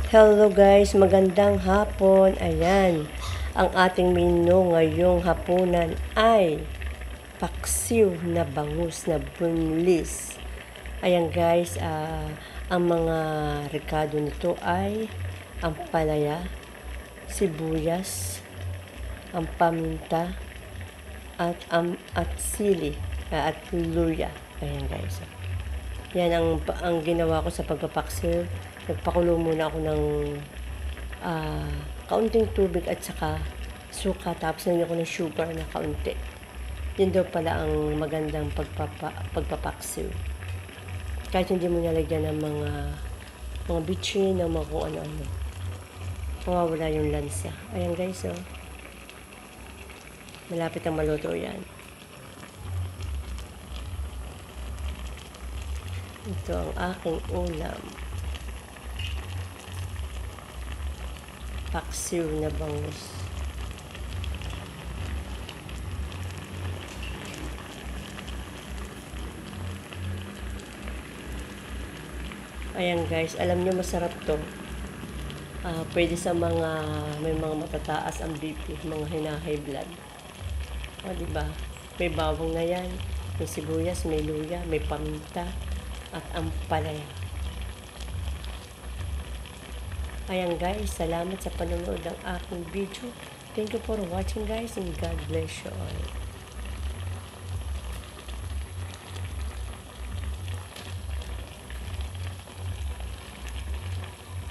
Hello guys, magandang hapon. Ayan, ang ating menu ngayong hapunan ay paksiw na bangus na bunlis. Ayan guys, ang mga rekado nito ay ang palaya, sibuyas, ang paminta, at sili, at luya. Ayan guys. Yan ang ginawa ko sa pagpapaksiw. Nagpakulo muna ako ng kaunting tubig at saka suka, tapos nilagyan ko ng sugar na kaunti. Yun daw pala ang magandang pagpapaksiw. Kahit hindi mo nalagyan ng mga bitchin, ng mga kung ano-ano. Mawawala yung lansa. Ayan guys, oh. Malapit ang maluto yan. Ito ang aking ulam. Paksiw na bangus. Ayan guys, alam nyo masarap to. Pwede sa may mga matataas ang BP, mga high blood. Diba? May bawang na yan, may sibuyas, may luya, may paminta, at ang palaya. Ayan guys, salamat sa panonood ng aking video. Thank you for watching guys, and God bless you all.